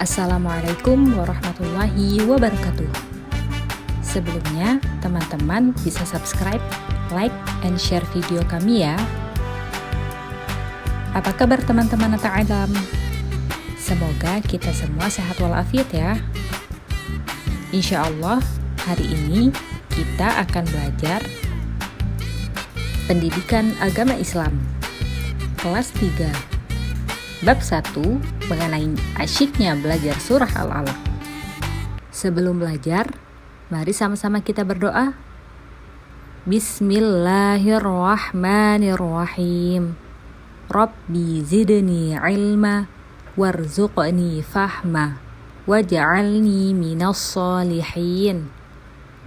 Assalamualaikum warahmatullahi wabarakatuh. Sebelumnya, teman-teman bisa subscribe, like, and share video kami ya. Apa kabar teman-teman Ata'alam? Semoga kita semua sehat walafiat ya. Insya Allah, hari ini kita akan belajar pendidikan agama Islam kelas 3 bab 1 mengenai asyiknya belajar surah Al-Alaq. Sebelum belajar, mari sama-sama kita berdoa. Bismillahirrahmanirrahim. Rabbi zidni ilma warzuqni fahma waj'alni minas solihin.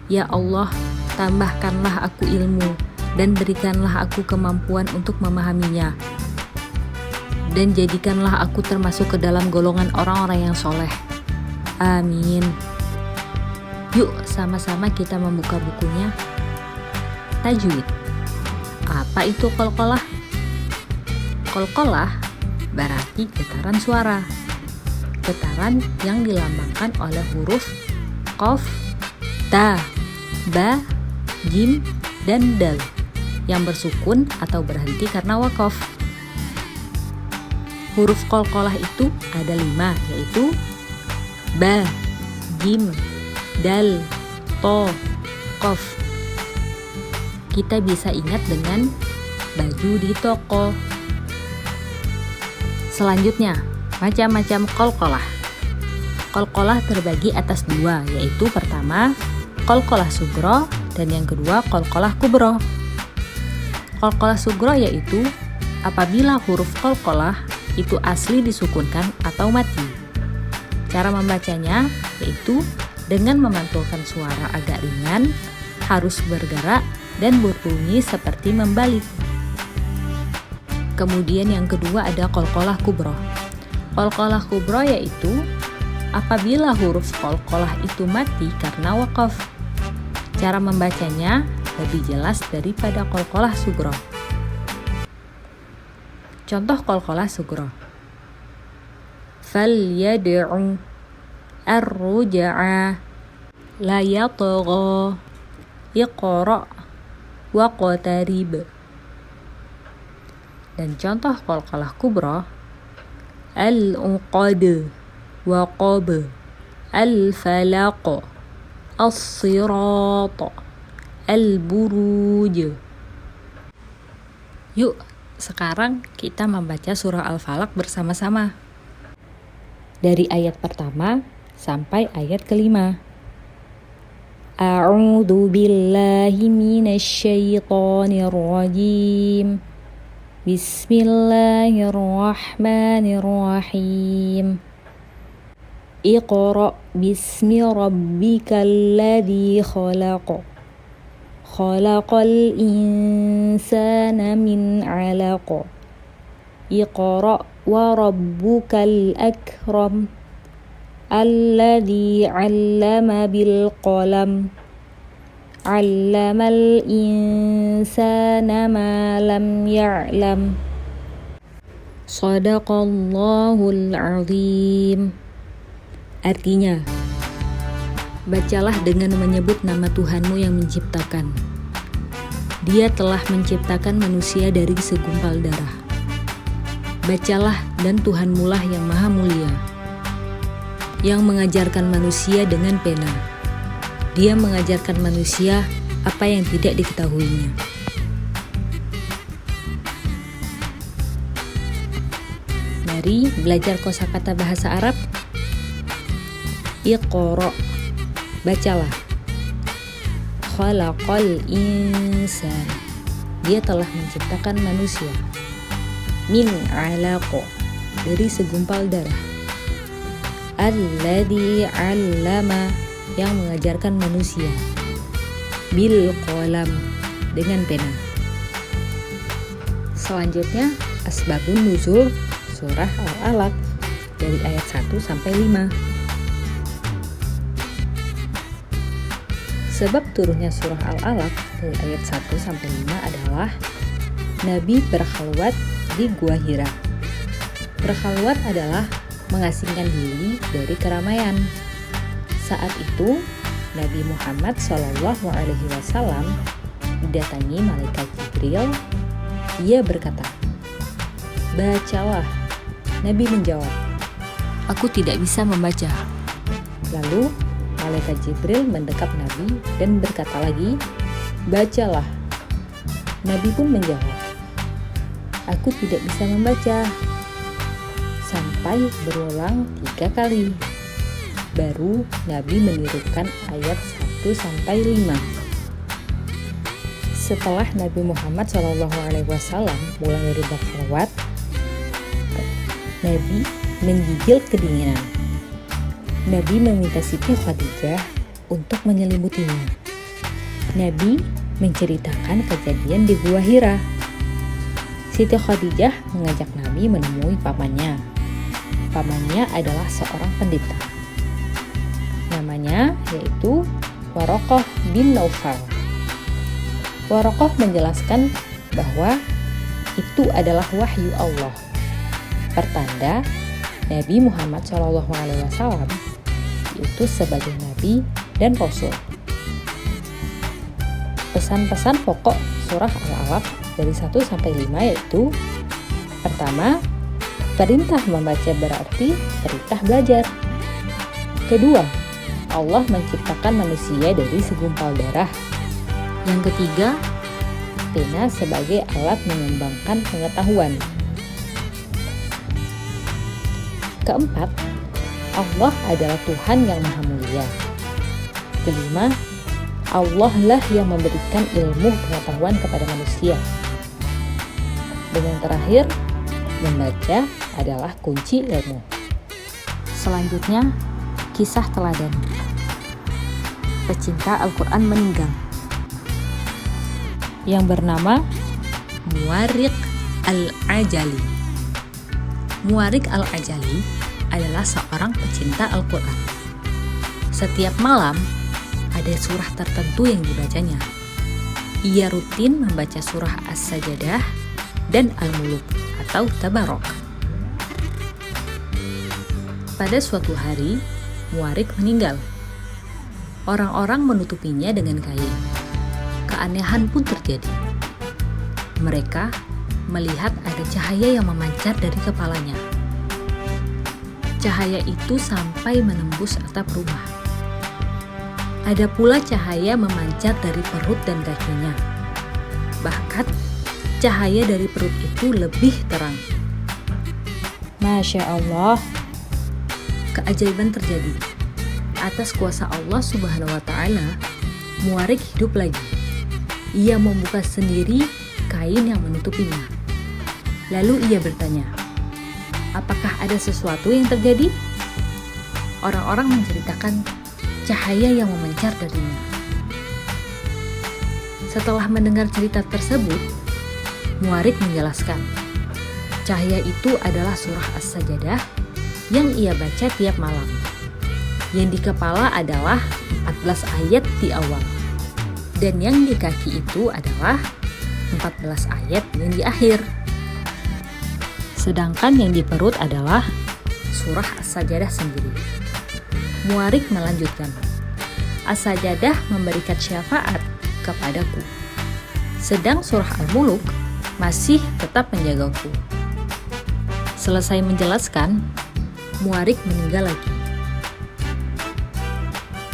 Ya Allah, tambahkanlah aku ilmu dan berikanlah aku kemampuan untuk memahaminya, dan jadikanlah aku termasuk ke dalam golongan orang-orang yang soleh. Amin. Yuk sama-sama kita membuka bukunya. Tajwid. Apa itu qalqalah? Qalqalah berarti getaran suara. Getaran yang dilambangkan oleh huruf qaf, ta, ba, jim, dan dal yang bersukun atau berhenti karena waqaf. Huruf qalqalah itu ada 5, yaitu ba, jim, dal, to, qaf. Kita bisa ingat dengan baju di toko. Selanjutnya, macam-macam qalqalah. Qalqalah terbagi atas 2, yaitu pertama qalqalah sugro dan yang kedua qalqalah kubro. Qalqalah sugro yaitu apabila huruf qalqalah itu asli disukunkan atau mati. Cara membacanya yaitu dengan memantulkan suara agak ringan, harus bergerak dan berbunyi seperti membalik. Kemudian yang kedua ada qalqalah kubro. Qalqalah kubro yaitu apabila huruf qalqalah itu mati karena waqaf. Cara membacanya lebih jelas daripada qalqalah sugro. Contoh qalqalah sugro. Falyad'u ar-ruj'a la yatgha iqra waqtarib. Dan contoh qalqalah kubro. Al-uqad waqab al-falaq as-sirat al-buruj. Yuk, sekarang kita membaca surah Al-Falaq bersama-sama. Dari ayat pertama sampai ayat kelima. A'udzu billahi minasy syaithanir rajim. Bismillahirrahmanirrahim. Iqra bismi rabbikal ladzi khalaq. Khalaqal insana min 'alaq. Iqra wa rabbukal akram. Alladzi 'allama bil qalam. 'Allamal insana ma lam ya'lam. Shadaqallahul 'azim. Artinya, bacalah dengan menyebut nama Tuhanmu yang menciptakan. Dia telah menciptakan manusia dari segumpal darah. Bacalah, dan Tuhanmu lah yang maha mulia, yang mengajarkan manusia dengan pena. Dia mengajarkan manusia apa yang tidak diketahuinya. Mari belajar kosakata bahasa Arab. Iqra, bacalah. Khalaqal insan, dia telah menciptakan manusia. Min 'alaq, dari segumpal darah. Alladzi 'allama, yang mengajarkan manusia. Bil qalam, dengan pena. Selanjutnya, asbabun nuzul surah Al-Alaq dari ayat 1 sampai 5. Sebab turunnya surah Al-Alaq dari ayat 1 sampai 5 adalah Nabi berkhalwat di Gua Hira. Berkhalwat adalah mengasingkan diri dari keramaian. Saat itu, Nabi Muhammad SAW didatangi malaikat Jibril. Ia berkata, "Bacalah." Nabi menjawab, "Aku tidak bisa membaca." Lalu, malaikat Jibril mendekap Nabi dan berkata lagi, "Bacalah." Nabi pun menjawab, "Aku tidak bisa membaca." Sampai berulang 3 kali. Baru Nabi menirukan ayat 1-5. Setelah Nabi Muhammad SAW mulai berselawat, Nabi menggigil kedinginan. Nabi meminta Siti Khadijah untuk menyelimutinya. Nabi menceritakan kejadian di Gua Hira. Siti Khadijah mengajak Nabi menemui pamannya. Pamannya adalah seorang pendeta. Namanya yaitu Waraqah bin Naufal. Waraqah menjelaskan bahwa itu adalah wahyu Allah, pertanda Nabi Muhammad SAW diutus sebagai Nabi dan Rasul. Pesan-pesan pokok surah Al-Alaq dari 1-5 yaitu: pertama, perintah membaca berarti perintah belajar. Kedua, Allah menciptakan manusia dari segumpal darah. Yang ketiga, pena sebagai alat mengembangkan pengetahuan. Keempat, Allah adalah Tuhan yang Maha Mulia. Kelima, Allah lah yang memberikan ilmu pengetahuan kepada manusia. Dan yang terakhir, membaca adalah kunci ilmu. Selanjutnya, kisah teladan. Pecinta Al-Quran meninggal yang bernama Muwarriq Al-Ajali. Muwarriq Al-Ajali adalah seorang pecinta Al-Quran. Setiap malam ada surah tertentu yang dibacanya. Ia rutin membaca surah As-Sajadah dan Al-Muluk atau Tabarok. Pada suatu hari, Muwarriq meninggal. Orang-orang menutupinya dengan kain. Keanehan pun terjadi. Mereka melihat ada cahaya yang memancar dari kepalanya. Cahaya itu sampai menembus atap rumah. Ada pula cahaya memancar dari perut dan kakinya. Bahkan, cahaya dari perut itu lebih terang. Masya Allah, keajaiban terjadi. Atas kuasa Allah Subhanahu wa Ta'ala, Muwarriq hidup lagi. Ia membuka sendiri kain yang menutupinya. Lalu ia bertanya, apakah ada sesuatu yang terjadi? Orang-orang menceritakan cahaya yang memancar darinya. Setelah mendengar cerita tersebut, Muwarriq menjelaskan, cahaya itu adalah surah As-Sajadah yang ia baca tiap malam. Yang di kepala adalah 14 ayat di awal. Dan yang di kaki itu adalah 14 ayat yang di akhir. Sedangkan yang di perut adalah surah As-Sajadah sendiri. Muwarriq melanjutkan, As-Sajadah memberikan syafaat kepadaku. Sedang surah Al-Muluk masih tetap menjagaku. Selesai menjelaskan, Muwarriq meninggal lagi.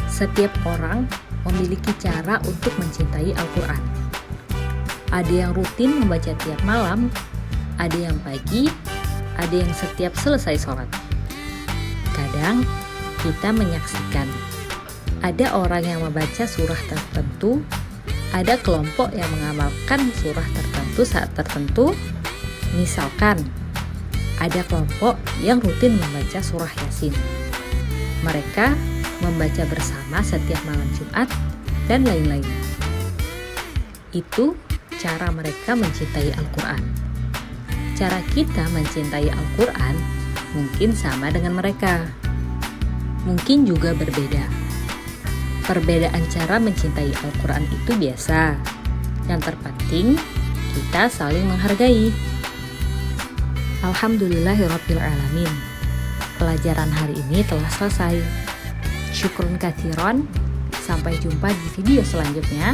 Setiap orang memiliki cara untuk mencintai Al-Quran. Ada yang rutin membaca tiap malam, ada yang pagi, ada yang setiap selesai sholat. Kadang kita menyaksikan ada orang yang membaca surah tertentu, ada kelompok yang mengamalkan surah tertentu saat tertentu. Misalkan, ada kelompok yang rutin membaca surah Yasin. Mereka membaca bersama setiap malam Jumat, dan lain-lain. Itu cara mereka mencintai Al-Quran. Cara kita mencintai Al-Quran mungkin sama dengan mereka. Mungkin juga berbeda. Perbedaan cara mencintai Al-Quran itu biasa. Yang terpenting, kita saling menghargai. Alhamdulillahirrabbilalamin. pelajaran hari ini telah selesai. Syukrun katsiron. Sampai jumpa di video selanjutnya.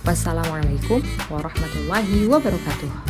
Wassalamualaikum warahmatullahi wabarakatuh.